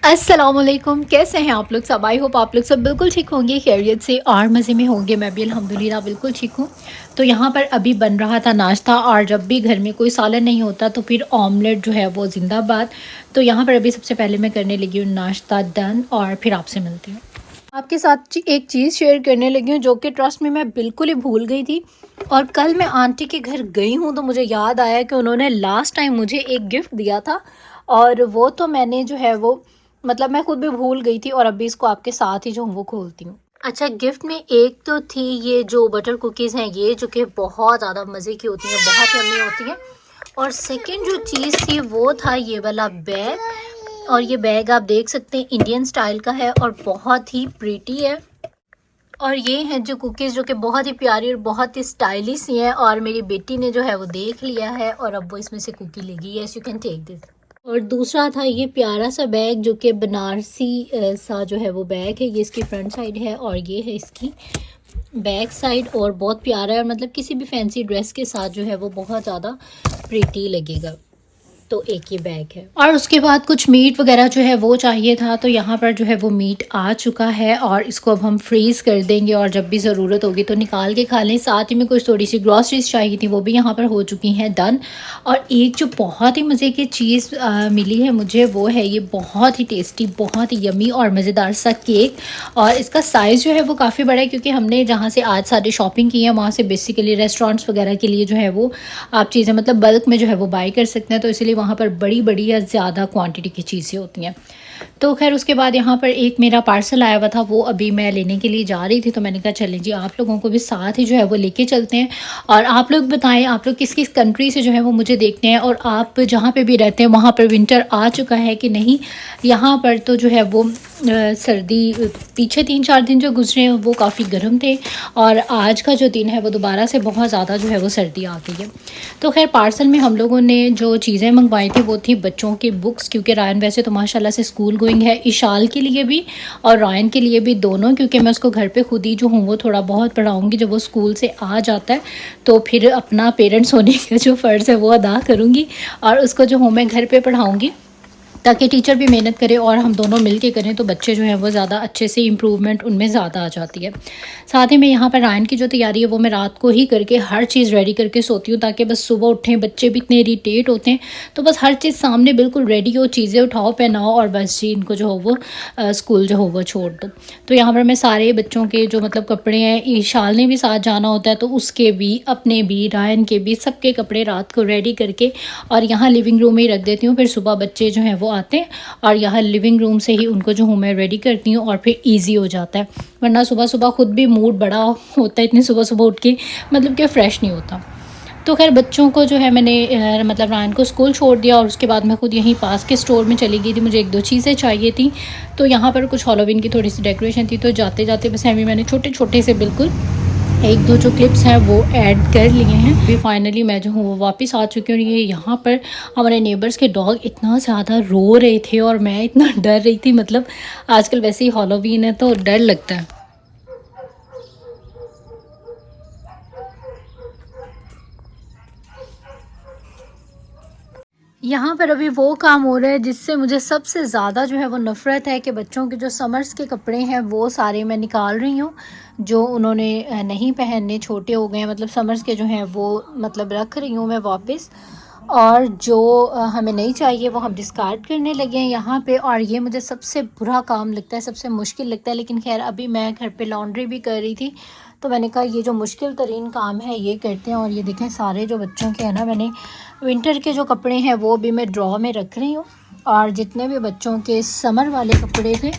अस्सलामुअलैकुम, कैसे हैं आप लोग सब। आई होप आप लोग सब बिल्कुल ठीक होंगे, खैरियत से और मज़े में होंगे। मैं भी अल्हम्दुलिल्लाह बिल्कुल ठीक हूँ। तो यहाँ पर अभी बन रहा था नाश्ता, और जब भी घर में कोई सालन नहीं होता तो फिर ऑमलेट जो है वो ज़िंदाबाद। तो यहाँ पर अभी सबसे पहले मैं करने लगी हूँ नाश्ता डन, और फिर आपसे मिलती हूँ। आपके साथ एक चीज़ शेयर करने लगी हूँ जो कि ट्रस्ट में मैं बिल्कुल ही भूल गई थी। और कल मैं आंटी के घर गई हूँ तो मुझे याद आया कि उन्होंने लास्ट टाइम मुझे एक गिफ्ट दिया था, और वो तो मैंने जो है वो मतलब मैं खुद भी भूल गई थी, और अभी इसको आपके साथ ही जो हूँ वो खोलती हूँ। अच्छा, गिफ्ट में एक तो थी ये जो बटर कुकीज़ हैं, ये जो कि बहुत ज़्यादा मज़े की होती हैं, बहुत यम्मी होती हैं। और सेकंड जो चीज़ थी वो था ये वाला बैग। और ये बैग आप देख सकते हैं इंडियन स्टाइल का है और बहुत ही प्रीटी है। और ये हैं जो कुकीज़ जो कि बहुत ही प्यारी और बहुत ही स्टाइलिश सी हैं, और मेरी बेटी ने जो है वो देख लिया है और अब वो इसमें से कुकी लेगी। Yes, you can take this. और दूसरा था ये प्यारा सा बैग जो कि बनारसी सा जो है वो बैग है। ये इसकी फ्रंट साइड है और ये है इसकी बैक साइड, और बहुत प्यारा है, और मतलब किसी भी फैंसी ड्रेस के साथ जो है वो बहुत ज़्यादा प्रीटी लगेगा। तो एक ही बैग है। और उसके बाद कुछ मीट वगैरह जो है वो चाहिए था, तो यहाँ पर जो है वो मीट आ चुका है, और इसको अब हम फ्रीज़ कर देंगे, और जब भी ज़रूरत होगी तो निकाल के खा लें। साथ ही में कुछ थोड़ी सी ग्रॉसरीज चाहिए थी, वो भी यहाँ पर हो चुकी हैं डन। और एक जो बहुत ही मज़े की चीज़ मिली है मुझे, वो है ये बहुत ही टेस्टी, बहुत ही यमी और मज़ेदार सा केक। और इसका साइज़ जो है वो काफ़ी बड़ा है, क्योंकि हमने जहाँ से आज सारी शॉपिंग की है वहाँ से बेसिकली रेस्टोरेंट्स वगैरह के लिए जो है वो आप चीज़ें मतलब बल्क में जो है वो बाई कर सकते हैं, तो इसलिए वहाँ पर बड़ी बड़ी या ज़्यादा क्वांटिटी की चीज़ें होती हैं। तो खैर उसके बाद यहाँ पर एक मेरा पार्सल आया हुआ था, वो अभी मैं लेने के लिए जा रही थी, तो मैंने कहा चलें जी आप लोगों को भी साथ ही जो है वो लेके चलते हैं। और आप लोग बताएं आप लोग किस किस कंट्री से जो है वो मुझे देखते हैं, और आप जहाँ पे भी रहते हैं वहाँ पर विंटर आ चुका है कि नहीं। यहाँ पर तो जो है वो सर्दी पीछे 3-4 दिन जो गुजरे हैं वो काफ़ी गर्म थे, और आज का जो दिन है वो दोबारा से बहुत ज़्यादा जो है वो सर्दी आ गई है। तो खैर पार्सल में हम लोगों ने जो चीज़ें मंगवाई थी वो थी बच्चों की बुक्स, क्योंकि रायन वैसे तो माशाल्लाह से स्कूल गोइंग है, इशाल के लिए भी और रायन के लिए भी दोनों, क्योंकि मैं उसको घर पे खुद ही जो हूँ वो थोड़ा बहुत पढ़ाऊँगी। जब वो स्कूल से आ जाता है तो फिर अपना पेरेंट्स होने का जो फ़र्ज़ है वो अदा करूँगी, और उसको जो हूँ मैं घर पर पढ़ाऊँगी, ताकि टीचर भी मेहनत करे और हम दोनों मिल के करें, तो बच्चे जो हैं वो ज़्यादा अच्छे से इम्प्रूवमेंट उनमें ज़्यादा आ जाती है। साथ ही में यहाँ पर रायन की जो तैयारी है वो मैं रात को ही करके हर चीज़ रेडी करके सोती हूँ, ताकि बस सुबह उठें, बच्चे भी इतने इरीटेट होते हैं, तो बस हर चीज़ सामने बिल्कुल रेडी हो, चीज़ें उठाओ पहनाओ, और बस जी इनको जो हो वो स्कूल जो हो वो छोड़ दो। तो यहाँ पर मैं सारे बच्चों के जो मतलब कपड़े हैं, ईशाल ने भी साथ जाना होता है तो उसके भी, अपने भी, रायन के भी, सबके कपड़े रात को रेडी करके और यहाँ लिविंग रूम में ही रख देती हूँ। फिर सुबह बच्चे जो हैं वो आते हैं और यहाँ लिविंग रूम से ही उनको जो हूँ मैं रेडी करती हूँ, और फिर ईजी हो जाता है। वरना सुबह सुबह खुद भी मूड बड़ा होता है, इतनी सुबह सुबह उठ के मतलब कि फ़्रेश नहीं होता। तो खैर बच्चों को जो है मैंने मतलब रायन को स्कूल छोड़ दिया, और उसके बाद मैं खुद यहीं पास के स्टोर में चली गई थी, मुझे 1-2 चीज़ें चाहिए थी। तो यहाँ पर कुछ हैलोवीन की थोड़ी सी डेकोरेशन थी, तो जाते जाते बस अभी मैंने छोटे छोटे से बिल्कुल 1-2 जो क्लिप्स हैं वो ऐड कर लिए हैं। अभी फाइनली मैं जो हूँ वो वापस आ चुकी हूँ। ये यहाँ पर हमारे नेबर्स के डॉग इतना ज़्यादा रो रहे थे और मैं इतना डर रही थी, मतलब आजकल वैसे ही हैलोवीन है तो डर लगता है। यहाँ पर अभी वो काम हो रहा है जिससे मुझे सबसे ज़्यादा जो है वो नफ़रत है, कि बच्चों के जो समर्स के कपड़े हैं वो सारे मैं निकाल रही हूँ, जो उन्होंने नहीं पहनने, छोटे हो गए हैं, मतलब समर्स के जो हैं वो मतलब रख रही हूँ मैं वापस, और जो हमें नहीं चाहिए वो हम डिस्कार्ड करने लगे हैं यहाँ पे। और ये मुझे सबसे बुरा काम लगता है, सबसे मुश्किल लगता है, लेकिन खैर अभी मैं घर पे लॉन्ड्री भी कर रही थी, तो मैंने कहा ये जो मुश्किल तरीन काम है ये करते हैं। और ये देखें सारे जो बच्चों के हैं ना, मैंने विंटर के जो कपड़े हैं वो भी मैं ड्रॉ में रख रही हूँ, और जितने भी बच्चों के समर वाले कपड़े थे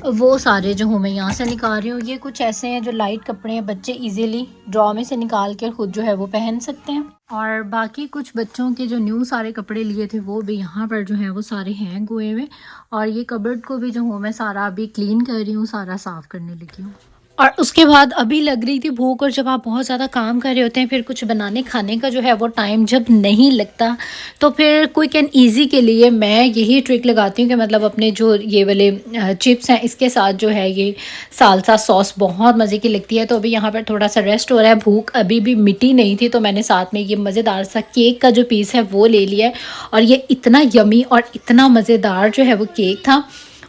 वो सारे जो हूँ मैं यहाँ से निकाल रही हूँ। ये कुछ ऐसे हैं जो लाइट कपड़े हैं, बच्चे इजीली ड्रॉ में से निकाल कर खुद जो है वो पहन सकते हैं। और बाकी कुछ बच्चों के जो न्यू सारे कपड़े लिए थे वो भी यहाँ पर जो है वो सारे हैंग हुए हुए। और ये कबर्ड को भी जो हूँ मैं सारा अभी क्लीन कर रही हूँ, सारा साफ़ करने लगी हूँ। और उसके बाद अभी लग रही थी भूख, और जब आप बहुत ज़्यादा काम कर रहे होते हैं फिर कुछ बनाने खाने का जो है वो टाइम जब नहीं लगता, तो फिर क्विक एंड इजी के लिए मैं यही ट्रिक लगाती हूँ कि मतलब अपने जो ये वाले चिप्स हैं इसके साथ जो है ये सालसा सॉस बहुत मज़े की लगती है। तो अभी यहाँ पर थोड़ा सा रेस्ट हो रहा है, भूख अभी भी मिटी नहीं थी, तो मैंने साथ में ये मज़ेदार सा केक का जो पीस है वो ले लिया है। और ये इतना यमी और इतना मज़ेदार जो है वो केक था,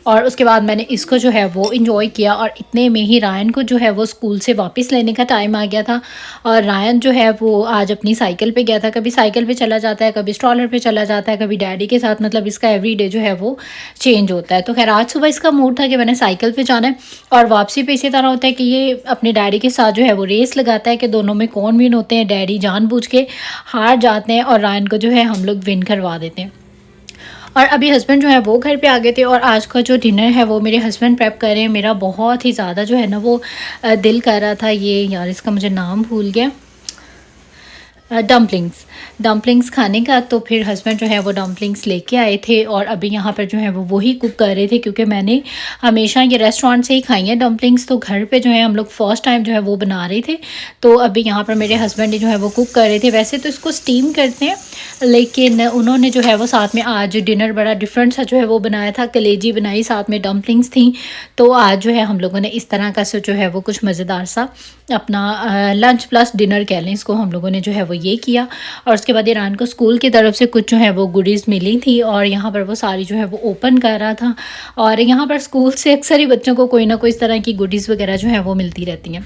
और उसके बाद मैंने इसको जो है वो इन्जॉय किया। और इतने में ही रायन को जो है वो स्कूल से वापस लेने का टाइम आ गया था। और रायन जो है वो आज अपनी साइकिल पे गया था। कभी साइकिल पे चला जाता है, कभी स्ट्रॉलर पे चला जाता है, कभी डैडी के साथ, मतलब इसका एवरीडे जो है वो चेंज होता है। तो खैर आज सुबह इसका मूड था कि मैंने साइकिल पे जाना है। और वापसी पे इसी तरह होता है कि ये अपने डैडी के साथ जो है वो रेस लगाता है कि दोनों में कौन विन होते हैं। डैडी जानबूझ के हार जाते हैं और रायन को जो है हम लोग विन करवा देते हैं। और अभी हस्बैंड जो है वो घर पे आ गए थे और आज का जो डिनर है वो मेरे हस्बैंड प्रेप कर रहे हैं। मेरा बहुत ही ज़्यादा जो है ना वो दिल कर रहा था, ये यार इसका मुझे नाम भूल गया, डम्पलिंग्स खाने का। तो फिर हस्बैंड जो है वो डम्पलिंग्स लेके आए थे और अभी यहाँ पर जो है वो वही कुक कर रहे थे, क्योंकि मैंने हमेशा ये रेस्टोरेंट से ही खाई हैं डम्पलिंग्स। तो घर पे जो है हम लोग फर्स्ट टाइम जो है वो बना रहे थे। तो अभी यहाँ पर मेरे हस्बैंड जो है वो कुक कर रहे थे। वैसे तो इसको स्टीम करते हैं, लेकिन उन्होंने जो है वो साथ में आज डिनर बड़ा डिफरेंट सा जो है वो बनाया था। कलेजी बनाई, साथ में डम्पलिंग्स थी। तो आज जो है हम लोगों ने इस तरह का जो है वो कुछ मज़ेदार सा अपना लंच प्लस डिनर कह लें इसको, हम लोगों ने जो है वो ये किया। और उसके बाद ईरान को स्कूल की तरफ से कुछ जो है वो गुडीज़ मिली थी और यहाँ पर वो सारी जो है वो ओपन कर रहा था। और यहाँ पर स्कूल से अक्सर ही बच्चों को कोई ना कोई इस तरह की गुडीज़ वगैरह जो है वो मिलती रहती हैं।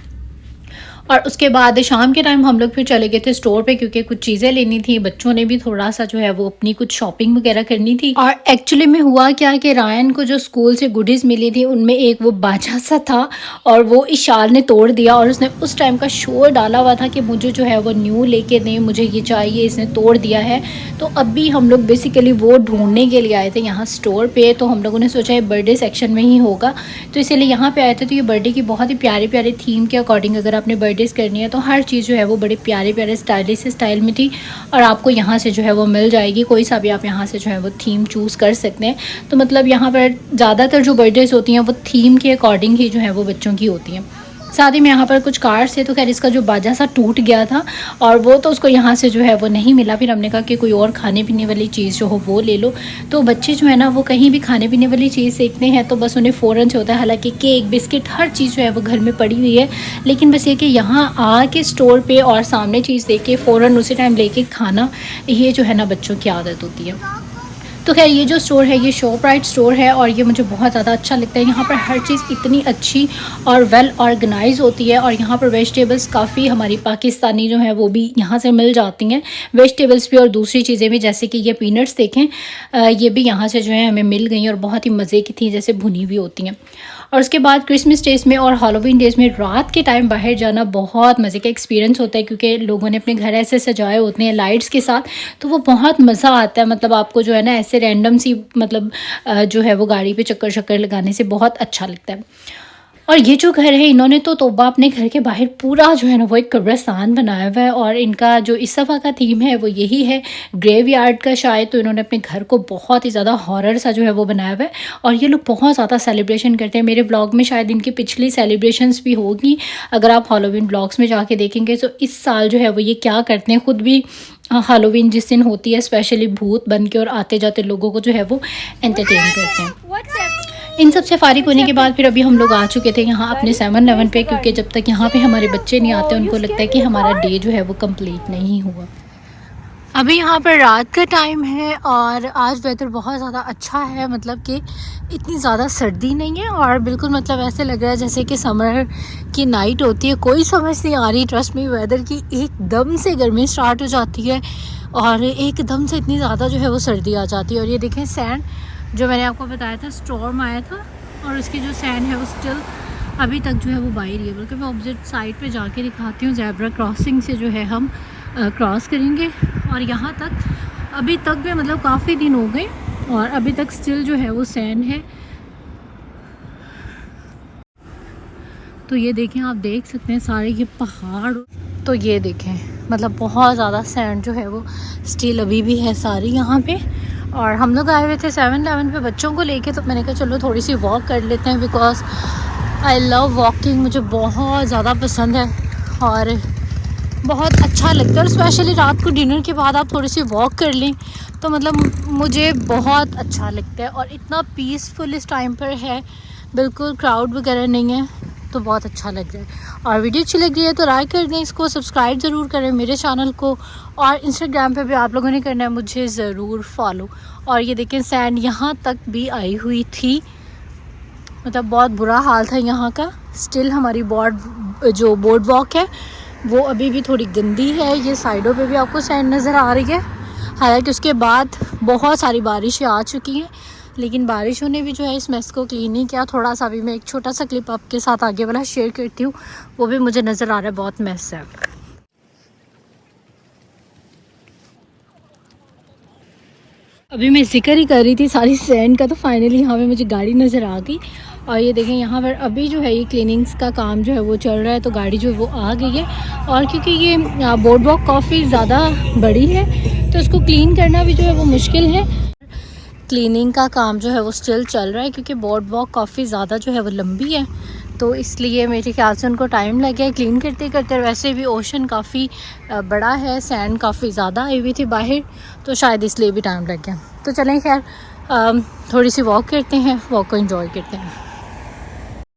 और उसके बाद शाम के टाइम हम लोग फिर चले गए थे स्टोर पे, क्योंकि कुछ चीज़ें लेनी थी। बच्चों ने भी थोड़ा सा जो है वो अपनी कुछ शॉपिंग वगैरह करनी थी। और एक्चुअली में हुआ क्या कि रायन को जो स्कूल से गुडीज़ मिली थी उनमें एक वो बाजा सा था और वो इशाल ने तोड़ दिया। और उसने उस टाइम का शोर डाला हुआ था कि मुझे जो है वो न्यू लेके दें, मुझे ये चाहिए, इसने तोड़ दिया है। तो अभी हम लोग बेसिकली वो ढूंढने के लिए आए थे यहाँ स्टोर पे। तो हम लोगों ने सोचा है बर्थडे सेक्शन में ही होगा, तो इसीलिए यहाँ पे आए थे। तो ये बर्थडे की बहुत ही प्यारी प्यारी थीम के अकॉर्डिंग अगर आपने बर्थडे करनी है तो हर चीज़ जो है वो बड़े प्यारे प्यारे स्टाइलिश स्टाइल में थी और आपको यहाँ से जो है वो मिल जाएगी। कोई सा भी आप यहाँ से जो है वो थीम चूज़ कर सकते हैं। तो मतलब यहाँ पर ज़्यादातर जो बर्थडेज होती हैं वो थीम के अकॉर्डिंग ही जो है वो बच्चों की होती हैं। साथ ही में यहाँ पर कुछ कार्ड्स थे। तो खैर इसका जो बाजा सा टूट गया था और वो तो उसको यहाँ से जो है वो नहीं मिला। फिर हमने कहा कि कोई और खाने पीने वाली चीज़ जो हो वो ले लो। तो बच्चे जो है ना वो कहीं भी खाने पीने वाली चीज़ देखते हैं तो बस उन्हें फ़ौरन से होता है। हालांकि केक बिस्किट हर चीज़ जो है वो घर में पड़ी हुई है, लेकिन बस ये कि यहाँ आके स्टोर पर और सामने चीज़ देख के फ़ौरन उसी टाइम लेके खाना, ये जो है ना बच्चों की आदत होती है। तो खैर ये जो स्टोर है ये शॉपराइट स्टोर है और ये मुझे बहुत ज़्यादा अच्छा लगता है। यहाँ पर हर चीज़ इतनी अच्छी और वेल ऑर्गेनाइज होती है। और यहाँ पर वेजिटेबल्स काफ़ी हमारी पाकिस्तानी जो है वो भी यहाँ से मिल जाती हैं, वेजिटेबल्स भी और दूसरी चीज़ें भी। जैसे कि ये पीनट्स देखें, ये भी यहाँ से जो है हमें मिल गई और बहुत ही मज़े की थी, जैसे भुनी हुई होती हैं। और उसके बाद क्रिसमस डेज़ में और हैलोवीन डेज़ में रात के टाइम बाहर जाना बहुत मज़े का एक्सपीरियंस होता है, क्योंकि लोगों ने अपने घर ऐसे सजाए होते हैं लाइट्स के साथ, तो वो बहुत मज़ा आता है। मतलब आपको जो है ना ऐसे रैंडम सी मतलब जो है वो गाड़ी पे चक्कर शक्कर लगाने से बहुत अच्छा लगता है। और ये जो घर है इन्होंने तो तोबा अपने घर के बाहर पूरा जो है ना वो एक कब्रिस्तान बनाया हुआ है। और इनका जो इस दफ़ा का थीम है वो यही है, ग्रेवयार्ड का शायद। तो इन्होंने अपने घर को बहुत ही ज़्यादा हॉरर सा जो है वो बनाया हुआ है और ये लोग बहुत ज़्यादा सेलिब्रेशन करते हैं। मेरे ब्लॉग में शायद इनकी पिछली सेलिब्रेशंस भी होगी, अगर आप हैलोवीन ब्लॉग्स में जाके देखेंगे। तो इस साल जो है वो ये क्या करते हैं, ख़ुद भी हैलोवीन जिस दिन होती है स्पेशली भूत बन के और आते जाते लोगों को जो है वो एंटरटेन करते हैं। इन सब से फारिग होने के बाद फिर अभी हम लोग आ चुके थे यहाँ अपने 7-Eleven पे, क्योंकि जब तक यहाँ पे हमारे बच्चे नहीं आते उनको लगता है कि हमारा डे जो है वो कंप्लीट नहीं हुआ। अभी यहाँ पर रात का टाइम है और आज वेदर बहुत ज़्यादा अच्छा है, मतलब कि इतनी ज़्यादा सर्दी नहीं है और बिल्कुल मतलब ऐसे लग रहा है जैसे कि समर की नाइट होती है। कोई समझ नहीं आ रही ट्रस्ट में वेदर की, एकदम से गर्मी स्टार्ट हो जाती है और एकदम से इतनी ज़्यादा जो है वो सर्दी आ जाती है। और ये देखें सैंड, जो मैंने आपको बताया था स्टॉर्म आया था और उसकी जो सैंड है वो स्टिल अभी तक जो है वो बाहर ही है। बल्कि मैं ऑपोजिट साइड पे जाके दिखाती हूँ, ज़ेब्रा क्रॉसिंग से जो है हम क्रॉस करेंगे और यहाँ तक अभी तक भी मतलब काफ़ी दिन हो गए और अभी तक स्टिल जो है वो सैंड है। तो ये देखें, आप देख सकते हैं सारे ये पहाड़, तो ये देखें मतलब बहुत ज़्यादा सैंड जो है वो स्टिल अभी भी है सारी यहाँ पे। और हम लोग आए हुए थे 7-Eleven पे बच्चों को लेके, तो मैंने कहा चलो थोड़ी सी वॉक कर लेते हैं, बिकॉज आई लव वॉकिंग, मुझे बहुत ज़्यादा पसंद है और बहुत अच्छा लगता है। और स्पेशली रात को डिनर के बाद आप थोड़ी सी वॉक कर लें तो मतलब मुझे बहुत अच्छा लगता है। और इतना पीसफुल इस टाइम पर है, बिल्कुल क्राउड वगैरह नहीं है, तो बहुत अच्छा लग रहा है। और वीडियो अच्छी लग रही है तो लाइक कर दें, इसको सब्सक्राइब ज़रूर करें मेरे चैनल को, और इंस्टाग्राम पे भी आप लोगों ने करना है मुझे ज़रूर फॉलो। और ये देखें सैंड यहाँ तक भी आई हुई थी मतलब बहुत बुरा हाल था यहाँ का। स्टिल हमारी बोर्ड वॉक है वो अभी भी थोड़ी गंदी है। ये साइडों पे भी आपको सैंड नज़र आ रही है। हालांकि उसके बाद बहुत सारी बारिशें आ चुकी हैं, लेकिन बारिशों ने भी जो है इस मेस को क्लीन नहीं किया। थोड़ा सा भी मैं एक छोटा सा क्लिप आपके साथ आगे वाला शेयर करती हूँ, वो भी मुझे नज़र आ रहा है बहुत मेस है। अभी मैं जिक्र ही कर रही थी सारी सैंड का, तो फाइनली यहाँ पे मुझे गाड़ी नज़र आ गई। और ये देखें यहाँ पर अभी जो है ये क्लीनिंग्स का काम जो है वो चल रहा है, तो गाड़ी जो है वो आ गई है। और क्योंकि ये बोर्ड वॉक काफ़ी ज़्यादा बड़ी है तो इसको क्लीन करना भी जो है वो मुश्किल है। क्लीनिंग का काम जो है वो स्टिल चल रहा है क्योंकि बोर्ड वॉक काफ़ी ज़्यादा जो है वो लंबी है, तो इसलिए मेरे ख्याल से उनको टाइम लग गया क्लीन करते करते। वैसे भी ओशन काफ़ी बड़ा है, सैंड काफ़ी ज़्यादा आई हुई थी बाहर, तो शायद इसलिए भी टाइम लग गया। तो चलें खैर थोड़ी सी वॉक करते हैं, वॉक को एंजॉय करते हैं।